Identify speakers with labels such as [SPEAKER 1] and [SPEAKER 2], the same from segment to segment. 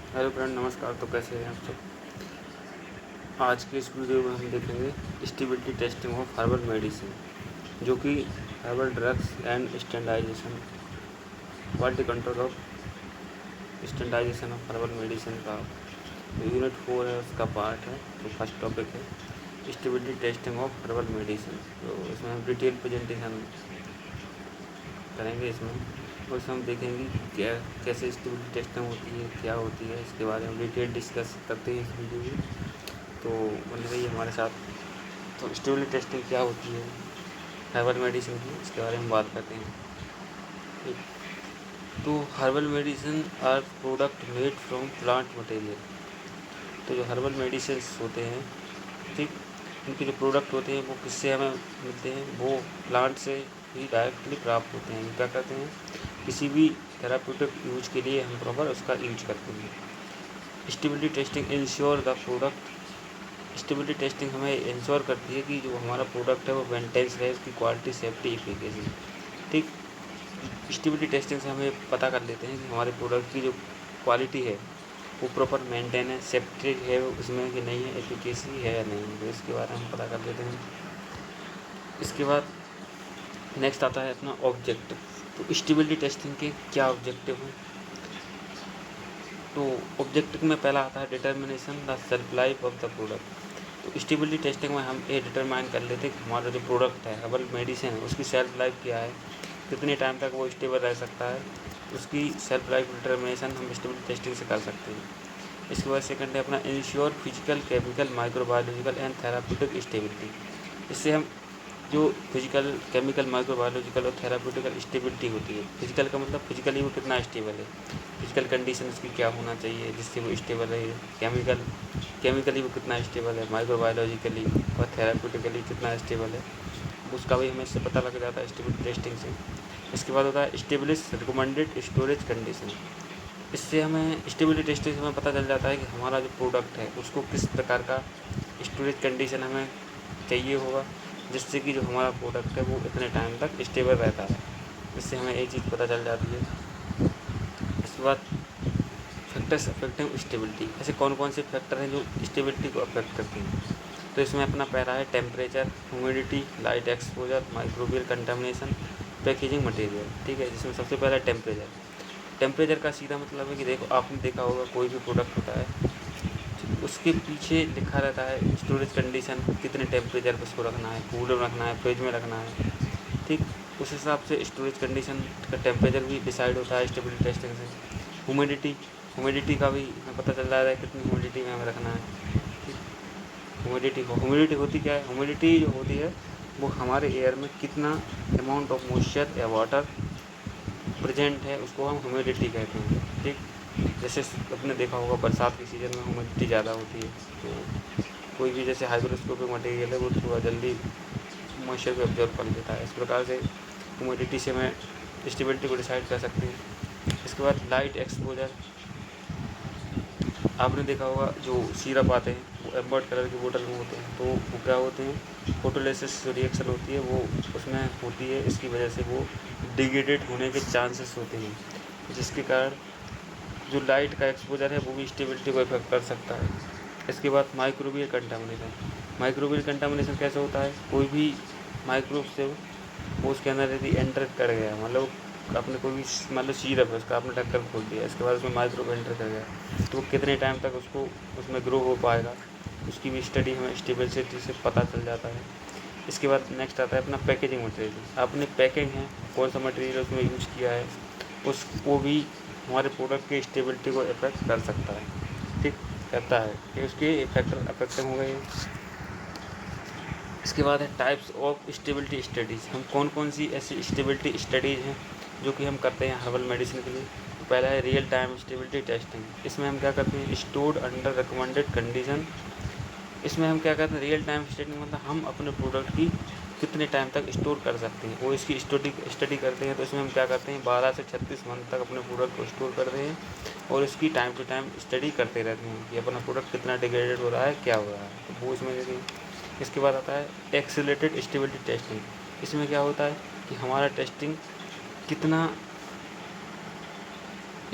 [SPEAKER 1] Hello friend, नमस्कार। तो कैसे हैं आप सब। आज के इस वीडियो में हम देखेंगे stability testing of herbal medicine, जो कि herbal drugs and standardisation, quality control of standardisation of herbal medicine का यूनिट 4 है, उसका पार्ट है। तो फर्स्ट टॉपिक है stability testing of herbal medicine. तो इसमें हम डिटेल प्रेजेंटेशन करेंगे इसमें, और इसमें हम देखेंगे क्या कैसे स्टेबिलिटी टेस्टिंग होती है, क्या होती है, इसके बारे में डिटेल डिस्कस करते हैं इस वीडियो में। तो बने रहिए हमारे साथ। तो स्टेबिलिटी टेस्टिंग क्या होती है हर्बल मेडिसिन की, इसके बारे में बात करते हैं। ठीक। तो herbal medicine are product made from plant material. तो जो हर्बल मेडिसिन होते हैं, ठीक, उनके जो प्रोडक्ट होते हैं वो किससे हमें मिलते हैं, वो प्लांट से ही डायरेक्टली प्राप्त होते हैं। क्या करते हैं, किसी भी थेराप्यूटिक यूज के लिए हम प्रॉपर उसका यूज करते हैं। Stability testing ensure the product. Stability testing हमें इंश्योर करती है कि जो हमारा प्रोडक्ट है वो मेंटेन्स रहे, उसकी क्वालिटी, सेफ्टी, इफिकेसी। ठीक। स्टेबिलिटी टेस्टिंग से हमें पता कर लेते हैं कि हमारे प्रोडक्ट की जो क्वालिटी है वो प्रॉपर मेंटेन है, सेफ्टी है उसमें कि नहीं है, एफिकेसी है या नहीं, तो इसके बारे में हम पता कर लेते हैं। इसके बाद नेक्स्ट आता है अपना ऑब्जेक्टिव। तो स्टेबिलिटी टेस्टिंग के क्या ऑब्जेक्टिव हैं। तो ऑब्जेक्टिव में पहला आता है determination the shelf life of the product. तो स्टेबिलिटी टेस्टिंग में हम ये डिटरमाइन कर लेते हैं कि हमारा जो प्रोडक्ट है, हर्बल मेडिसिन है, उसकी शेल्फ लाइफ क्या है, कितने टाइम तक वो स्टेबल रह सकता है। उसकी शेल्फ लाइफ डिटर्मिनेशन हम स्टेबिलिटी टेस्टिंग से कर सकते हैं। इसके बाद सेकंड है अपना ensure physical, chemical, microbiological and therapeutic stability. इससे हम जो फिजिकल, केमिकल, माइक्रोबायोलॉजिकल और थेराप्यूटिकल स्टेबिलिटी होती है। फिजिकल का मतलब फिजिकली वो कितना स्टेबल है, फिजिकल कंडीशन उसकी क्या होना चाहिए जिससे वो स्टेबल रहे। केमिकली वो कितना स्टेबल है, माइक्रोबायोलॉजिकली और थेराप्यूटिकली कितना स्टेबल है, उसका भी हमें इससे पता लग जाता है स्टेबिलिटी टेस्टिंग से। इसके बाद होता है स्टेब्लिश रिकमेंडेड स्टोरेज कंडीशन। इससे हमें स्टेबिलिटी टेस्टिंग से हमें पता चल जाता है कि हमारा जो प्रोडक्ट है उसको किस प्रकार का स्टोरेज कंडीशन हमें चाहिए होगा, जिससे कि जो हमारा प्रोडक्ट है वो इतने टाइम तक स्टेबल रहता है। इससे हमें ये चीज़ पता चल जाती है। इसके बाद फैक्टर्स अफेक्टिंग स्टेबिलिटी। ऐसे कौन कौन से फैक्टर हैं जो स्टेबिलिटी को अफेक्ट करते हैं। तो इसमें अपना पहला है temperature, humidity, light exposure, microbial contamination, packaging material. ठीक है, जिसमें सबसे पहला टेम्परेचर। टेम्परेचर का सीधा मतलब है कि देखो, आपने देखा होगा कोई भी प्रोडक्ट होता है, उसके पीछे लिखा रहता है स्टोरेज कंडीशन, कितने टेम्परेचर पर उसको रखना है, कूलर में रखना है, फ्रिज में रखना है। ठीक, उस हिसाब से स्टोरेज कंडीशन का टेम्परेचर भी डिसाइड होता है स्टेबिलिटी टेस्टिंग से। ह्यूमिडिटी, ह्यूमिडिटी का भी हमें पता चल रहा है कितनी ह्यूमिडिटी में हमें रखना है। ठीक, ह्यूमिडिटी होती क्या है, ह्यूमिडिटी जो होती है वो हमारे एयर में कितना अमाउंट ऑफ मॉइस्चर या वाटर प्रेजेंट है, उसको हम ह्यूमिडिटी कहते हैं। ठीक, जैसे आपने देखा होगा बरसात के सीज़न में ह्यूमिडिटी ज़्यादा होती है, तो कोई भी जैसे हाइग्रोस्कोपिक मटेरियल है वो थोड़ा जल्दी मॉइस्चर को ऑब्जर्व कर लेता है। इस प्रकार से ह्यूमिडिटी से हमें स्टेबिलिटी को डिसाइड कर सकते हैं। इसके बाद लाइट एक्सपोजर। आपने देखा होगा जो सिरप आते हैं वो एम्बर्ड कलर की बोतल में होते हैं, तो वो क्या होते हैं, फोटोलिसिस जो रिएक्शन होती है वो उसमें होती है, इसकी वजह से वो डिग्रेडेड होने के चांसेस होते हैं, जिसके कारण जो लाइट का एक्सपोजर है वो भी स्टेबिलिटी को इफेक्ट कर सकता है। इसके बाद माइक्रोबियल कंटामिनेशन। माइक्रोबियल कंटामिनेशन कैसे होता है, कोई भी माइक्रोब से वो उसके अंदर यदि एंटर कर गया, मतलब आपने कोई भी मतलब सिरप है उसका आपने ढक्कन खोल दिया, इसके बाद उसमें माइक्रोब एंटर कर गया, तो वो कितने टाइम तक उसको उसमें ग्रो हो पाएगा, उसकी भी स्टडी हमें स्टेबिलिटी से पता चल जाता है। इसके बाद नेक्स्ट आता है अपना पैकेजिंग मटेरियल। आपने पैकिंग है, कौन सा मटेरियल उसमें यूज़ किया है, उसको भी हमारे प्रोडक्ट की स्टेबिलिटी को इफेक्ट कर सकता है। ठीक, करता है कि उसके फैक्टर अफेक्टिंग हो गए। इसके बाद है टाइप्स ऑफ स्टेबिलिटी स्टडीज़। हम कौन कौन सी ऐसी स्टेबिलिटी स्टडीज़ हैं जो कि हम करते हैं हर्बल मेडिसिन के लिए। तो पहला है रियल टाइम स्टेबिलिटी टेस्टिंग। इसमें हम क्या करते हैं, स्टोर्ड अंडर रिकमेंडेड कंडीशन। इसमें हम क्या करते हैं, रियल टाइम स्टेटिंग मतलब हम अपने प्रोडक्ट की कितने टाइम तक स्टोर कर सकते हैं, वो इसकी स्टडी करते हैं। तो इसमें हम क्या करते हैं, 12 से 36 मंथ तक अपने प्रोडक्ट को स्टोर करते हैं और इसकी टाइम टू टाइम स्टडी करते रहते हैं कि अपना प्रोडक्ट कितना डिग्रेडेड हो रहा है, क्या हो रहा है, तो वो इसमें देखें। इसके बाद आता है एक्सीलरेटेड स्टेबिलिटी टेस्टिंग। इसमें क्या होता है कि हमारा टेस्टिंग कितना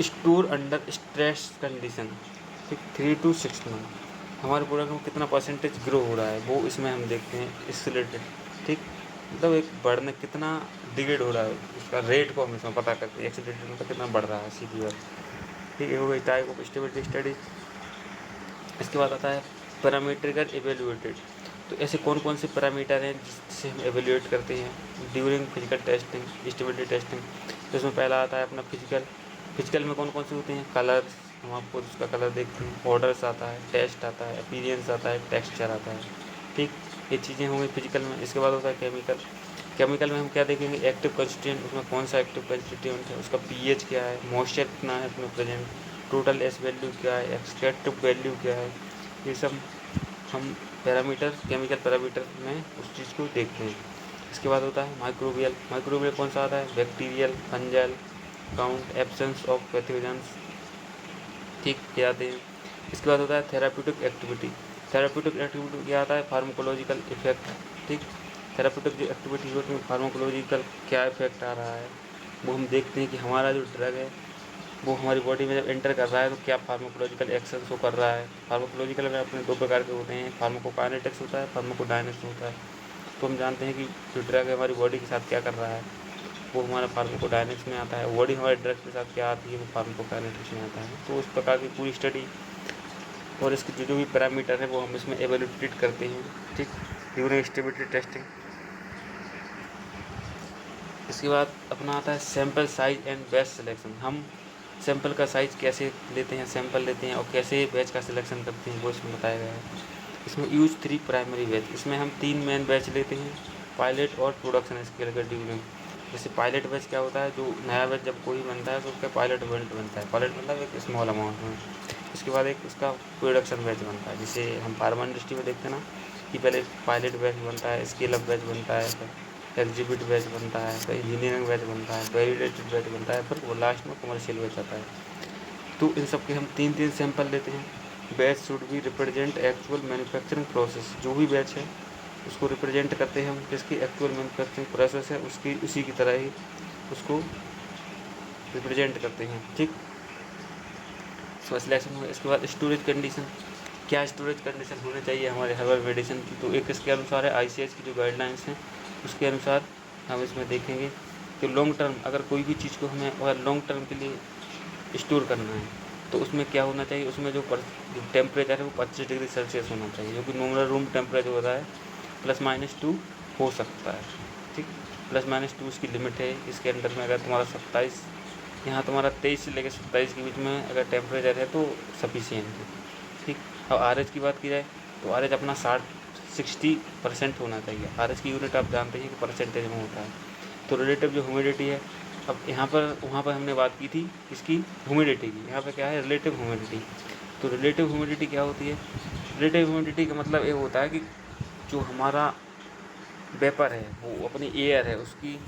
[SPEAKER 1] स्टोर अंडर स्ट्रेस कंडीशन, ठीक, 3 to 6 मंथ। हमारे प्रोडक्ट में कितना परसेंटेज ग्रो हो रहा है वो इसमें हम देखते हैं, इससे रिलेटेड, ठीक, मतलब एक बढ़ने कितना डिग्रेड हो रहा है उसका रेट को हम इसमें पता करते हैं, एक्सीलरेटेड मतलब कितना बढ़ रहा है, सीधी बात, ठीक है। हो गई टाइप ऑफ स्टेबिलिटी स्टडी। इसके बाद आता है पैरामीट्रिकल एवेल्यूएटेड। तो ऐसे कौन कौन से पैरामीटर हैं जिससे हम एवेल्यूएट करते हैं during physical testing, stability testing. तो इसमें पहला आता है अपना फिजिकल में कौन कौन से होते हैं, कलर्स, हम आपको उसका कलर देखते हैं, ऑर्डर्स आता है, टेस्ट आता है, अपीयरेंस आता है, टेक्सचर आता है, ठीक, ये चीज़ें होंगी फिजिकल में। इसके बाद होता है केमिकल में हम क्या देखेंगे, एक्टिव कंस्टिट्यूएंट, उसमें कौन सा एक्टिव कंस्टिट्यूएंट है, उसका पीएच क्या है, मॉइस्चर कितना है उसमें प्रेजेंट, टोटल एस वैल्यू क्या है, एक्सट्रैक्टिव वैल्यू क्या है, ये सब हम पैरामीटर, केमिकल पैरामीटर में उस चीज़ को देखते हैं। इसके बाद होता है माइक्रोबियल कौन सा आता है, bacterial, fungal count, absence of pathogens, ठीक, ये आते हैं। इसके बाद होता है थेराप्यूटिक एक्टिविटी क्या आता है, फार्माकोलॉजिकल इफेक्ट, ठीक, थेराप्यूटिक जो एक्टिविटी होती है फार्माकोलॉजिकल क्या इफेक्ट आ रहा है वो हम देखते हैं कि हमारा जो ड्रग है वो हमारी बॉडी में जब एंटर कर रहा है तो क्या फार्माकोलॉजिकल एक्शन शो कर रहा है। फार्माकोलॉजिकल में अपने 2 प्रकार के होते हैं, फार्माकोकाइनेटिक्स होता है, फार्माकोडायनेमिक्स होता है। तो हम जानते हैं कि जो ड्रग है हमारी बॉडी के साथ क्या कर रहा है वो हमारा फार्माकोडायनेमिक्स में आता है, बॉडी हमारे ड्रग के साथ क्या आती है वो फार्माकोकाइनेटिक्स में आता है। तो उस प्रकार की पूरी स्टडी और इसके जो भी पैरामीटर है वो हम इसमें एवेल्यूएट करते हैं, ठीक, ड्यूरिंग स्टेबिलिटी टेस्टिंग। इसके बाद अपना आता है sample size and batch selection. हम सैंपल का साइज़ कैसे लेते हैं, सैंपल लेते हैं और कैसे बैच का सिलेक्शन करते हैं वो इसमें बताया गया है। इसमें यूज 3 प्राइमरी बैच, इसमें हम 3 मेन बैच लेते हैं, पायलट और प्रोडक्शन स्केल का ड्यूरिंग। जैसे पायलट बैच क्या होता है, जो नया बैच जब कोई बनता है तो उसका पायलट इवेंट बनता है, पायलट मतलब एक स्मॉल अमाउंट में। उसके बाद एक उसका प्रोडक्शन बैच बनता है, जिसे हम फार्मा इंडस्ट्री में देखते हैं ना कि पहले पायलट बैच बनता है, स्केल अप बैच बनता है, फिर एग्जीबिट बैच बनता है, फिर इंजीनियरिंग बैच बनता है, वैलिडेटेड बैच बनता है, फिर वो लास्ट में कमर्शियल बैच आता है। तो इन सब के हम 3 सैंपल लेते हैं। Batch should be represent actual manufacturing process, जो भी बैच है उसको रिप्रेजेंट करते हैं हम, जिसकी एक्चुअल मैन्युफैक्चरिंग प्रोसेस है उसकी उसी की तरह ही उसको रिप्रेजेंट करते हैं, ठीक। सो सिलेक्शन हुआ। इसके बाद स्टोरेज कंडीशन, क्या स्टोरेज कंडीशन होनी चाहिए हमारे हर्बल मेडिसिन की, तो एक इसके अनुसार है ICH की जो गाइडलाइंस हैं उसके अनुसार हम इसमें देखेंगे कि लॉन्ग टर्म अगर कोई भी चीज़ को हमें और लॉन्ग टर्म के लिए स्टोर करना है तो उसमें क्या होना चाहिए, उसमें जो टेम्परेचर है वो 25 डिग्री सेल्सियस होना चाहिए, जो कि नॉर्मल रूम टेम्परेचर होता है, +-2 हो सकता है, ठीक, +-2 इसकी लिमिट है। इसके अंदर में अगर तुम्हारा 27 यहाँ तुम्हारा 23 से लेकर 27 के बीच में अगर टेम्परेचर है तो सफिशियंट है, ठीक। अब RH की बात की जाए तो RH अपना 60% होना चाहिए। RH की यूनिट आप जानते हैं कि परसेंटेज में होता है। तो रिलेटिव जो ह्यूमिडिटी है, अब यहाँ पर वहाँ पर हमने बात की थी इसकी ह्यूमिडिटी की, यहाँ पर क्या है रिलेटिव ह्यूमिडिटी। तो रिलेटिव ह्यूमिडिटी क्या होती है, रिलेटिव ह्यूमिडिटी का मतलब ये होता है कि जो हमारा वेपर है वो अपनी एयर है उसकी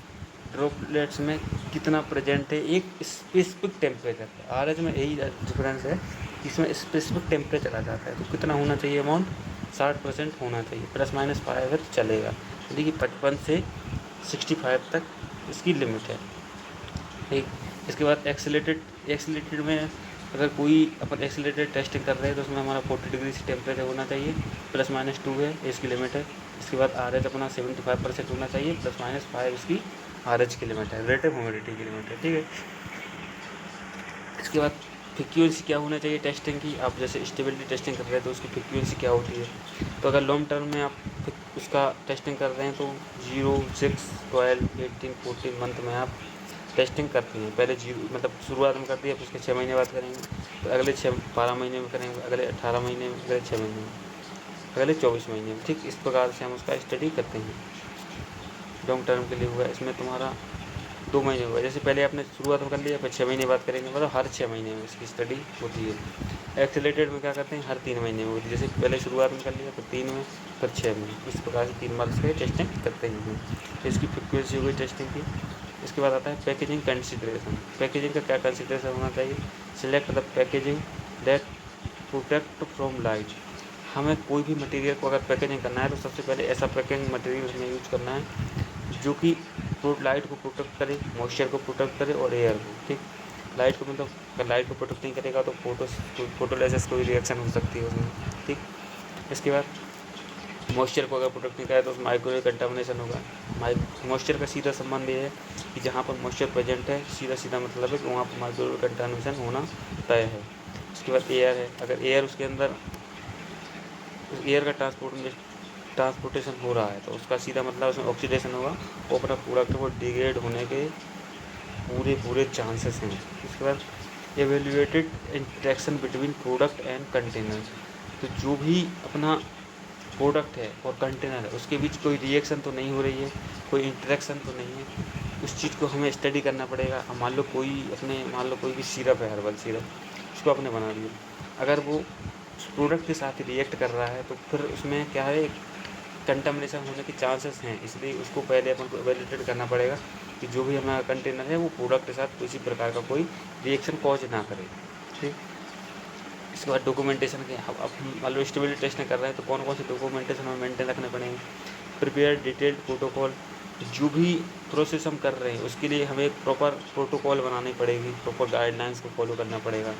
[SPEAKER 1] ड्रॉपलेट्स में कितना प्रेजेंट है एक स्पेसिफिक टेम्परेचर पर। RH में यही डिफरेंस है, इसमें स्पेसिफिक टेम्परेचर आ जाता है। तो कितना होना चाहिए अमाउंट, 60% होना चाहिए, +-5 चलेगा, यानी कि 55 से 65 तक इसकी लिमिट है, ठीक। इसके बाद एक्सीलेटेड में अगर कोई अपन एक्सीलेटेड टेस्टिंग कर रहे हैं तो उसमें हमारा 40 डिग्री से टेम्परेचर होना चाहिए, +-2 है इसकी लिमिट है। इसके बाद RH अपना 75% होना चाहिए, +-5 इसकी RH की लिमिट है, रिलेटिव ह्यूमिडिटी की लिमिट है, ठीक है। इसके बाद फ्रीक्वेंसी क्या होना चाहिए टेस्टिंग की, आप जैसे स्टेबिलिटी टेस्टिंग कर रहे हैं तो उसकी फ्रीक्वेंसी क्या होती है। तो अगर लॉन्ग टर्म में आप उसका टेस्टिंग कर रहे हैं तो 0, 6, 12, 18, 14 मंथ में आप टेस्टिंग करते हैं। पहले 0 मतलब शुरुआत में कर दिया, फिर उसके 6 महीने बाद करेंगे, तो अगले 12 महीने में करेंगे, अगले 18 महीने में, अगले 6 महीने में, अगले 24 महीने में, ठीक। इस प्रकार से हम उसका स्टडी करते हैं। लॉन्ग टर्म के लिए हुआ, इसमें तुम्हारा 2 महीने हुआ, जैसे पहले आपने शुरुआत में कर लिया फिर 6 महीने बाद करेंगे, मतलब हर 6 महीने में इसकी स्टडी होती है। एक्सेलेटेड में क्या करते हैं, हर 3 महीने में होती है, जैसे पहले शुरुआत में कर लिया फिर 3 में फिर 6 में, इस प्रकार से 3 बार से टेस्टिंग करते हैं। इसकी फ्रिक्वेंसी हो गई टेस्टिंग की। इसके बाद आता है पैकेजिंग कंसिडरेशन। पैकेजिंग का क्या कंसिडरेशन होना चाहिए, select the packaging that protect from light. हमें कोई भी मटेरियल को अगर पैकेजिंग करना है तो सबसे पहले ऐसा पैकेजिंग मटेरियल उसमें यूज करना है जो कि लाइट को प्रोटेक्ट करे, मॉइस्चर को प्रोटेक्ट करे और एयर को, ठीक। लाइट को मतलब अगर लाइट को प्रोटेक्ट नहीं करेगा तो फोटोलिसिस कोई रिएक्शन हो सकती है उसमें, ठीक। इसके बाद मॉइस्चर को अगर प्रोटेक्ट नहीं करेगा तो उसमें माइक्रोवेव कंटामिनेशन होगा। मॉइस्चर का सीधा संबंध ये है कि जहाँ पर मॉइस्चर प्रेजेंट है सीधा मतलब है कि वहाँ पर माइक्रोवेव कंटामिनेशन होना तय है। उसके बाद एयर है, अगर एयर उसके अंदर एयर का ट्रांसपोर्टेशन हो रहा है तो उसका सीधा मतलब उसमें ऑक्सीडेशन होगा, वो अपना प्रोडक्ट को डिग्रेड होने के पूरे चांसेस हैं। उसके बाद evaluated interaction between product and container, तो जो भी अपना प्रोडक्ट है और कंटेनर है उसके बीच कोई रिएक्शन तो नहीं हो रही है, कोई इंटरेक्शन तो नहीं है, उस चीज़ को हमें स्टडी करना पड़ेगा। अब मान लो कोई भी सिरप है, हर्बल सिरप, उसको आपने बना दिया, अगर वो उस प्रोडक्ट के साथ रिएक्ट कर रहा है तो फिर उसमें क्या है, कंटामिनेशन होने के चांसेस हैं। इसलिए उसको पहले अपन को एवेल्यूएट करना पड़ेगा कि जो भी हमारा कंटेनर है वो प्रोडक्ट के साथ किसी प्रकार का कोई रिएक्शन कॉज ना करे, ठीक। इसके बाद डॉक्यूमेंटेशन के, अब मान लो स्टेबिलिटी टेस्ट कर रहे हैं तो कौन कौन से डॉक्यूमेंटेशन हमें मेंटेन रखने पड़ेंगे। प्रिपेयर डिटेल्ड प्रोटोकॉल, जो भी प्रोसेस हम कर रहे हैं उसके लिए हमें एक प्रॉपर प्रोटोकॉल बनानी पड़ेगी, प्रॉपर गाइडलाइंस को फॉलो करना पड़ेगा,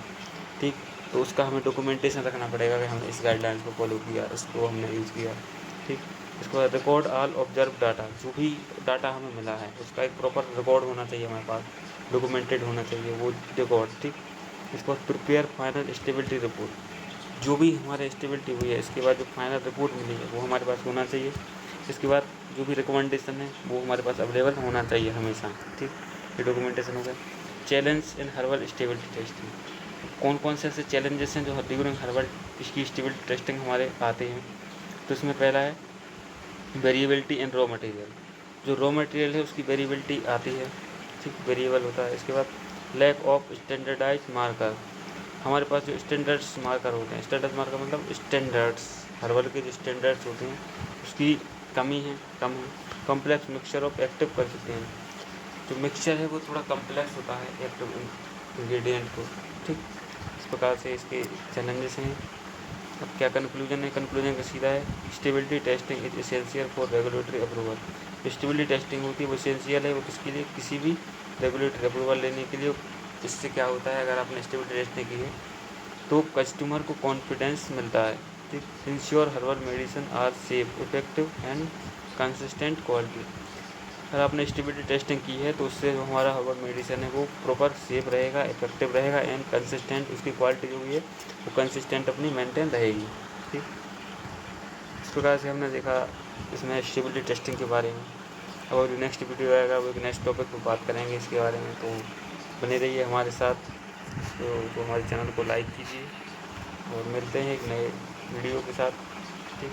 [SPEAKER 1] ठीक। तो उसका हमें डॉक्यूमेंटेशन रखना पड़ेगा कि हमने इस गाइडलाइंस को फॉलो किया, इसको हमने यूज़ किया, ठीक। इसके बाद रिकॉर्ड ऑल ऑब्जर्व डाटा, जो भी डाटा हमें मिला है उसका एक प्रॉपर रिकॉर्ड होना चाहिए हमारे पास, डॉक्यूमेंटेड होना चाहिए वो रिकॉर्ड, ठीक। इसके बाद प्रिपेयर फाइनल स्टेबिलिटी रिपोर्ट, जो भी हमारे स्टेबिलिटी हुई है इसके बाद जो फाइनल रिपोर्ट मिली है वो हमारे पास होना चाहिए। इसके बाद जो भी रिकमेंडेशन है वो हमारे पास अवेलेबल होना चाहिए हमेशा, ठीक। ये डॉक्यूमेंटेशन हो गया। Challenge in herbal stability testing, कौन कौन से ऐसे चैलेंजेस हैं जो ड्यूरिंग हर्बल इसकी स्टेबिलिटी टेस्टिंग हमारे आते हैं। तो इसमें पहला है वेरिएबिलिटी इन रॉ मटेरियल, जो रॉ मटेरियल है उसकी वेरिएबिलिटी आती है, ठीक, वेरिएबल होता है। इसके बाद लैक ऑफ स्टैंडर्डाइज मार्कर, हमारे पास जो स्टैंडर्ड्स मार्कर होते हैं, स्टैंडर्ड मार्कर मतलब स्टैंडर्ड्स, हर्बल के जो स्टैंडर्ड्स होते हैं उसकी कम है। कॉम्प्लेक्स मिक्सचर ऑफ एक्टिव कर सकते हैं, जो मिक्सचर है वो थोड़ा कॉम्प्लेक्स होता है एक्टिव इंग्रेडिएंट को, ठीक। इस प्रकार से इसके चैलेंजेस हैं। अब क्या कंक्लूजन है, कंक्लूजन का सीधा है stability testing is essential for regulatory approval. Stability testing होती है वो एसेंशियल है, वो किसके लिए, किसी भी रेगुलेटरी अप्रूवल लेने के लिए। इससे क्या होता है, अगर आपने स्टेबिलिटी टेस्टिंग की है तो कस्टमर को कॉन्फिडेंस मिलता है, ठीक। Ensure herbal medicine are safe effective and consistent quality, अगर आपने स्टेबिलिटी टेस्टिंग की है तो उससे जो हमारा हर्बल मेडिसिन है वो प्रॉपर सेफ रहेगा, इफेक्टिव रहेगा एंड कंसिस्टेंट, उसकी क्वालिटी जो भी है वो कंसिस्टेंट अपनी मेंटेन रहेगी, ठीक। इस प्रकार से हमने देखा इसमें स्टेबिलिटी टेस्टिंग के बारे में। अब जो नेक्स्ट वीडियो आएगा वो एक नेक्स्ट टॉपिक पर बात करेंगे इसके बारे में, तो बने रहिए हमारे साथ। तो हमारे चैनल को लाइक कीजिए और मिलते हैं एक नए वीडियो के साथ, ठीक।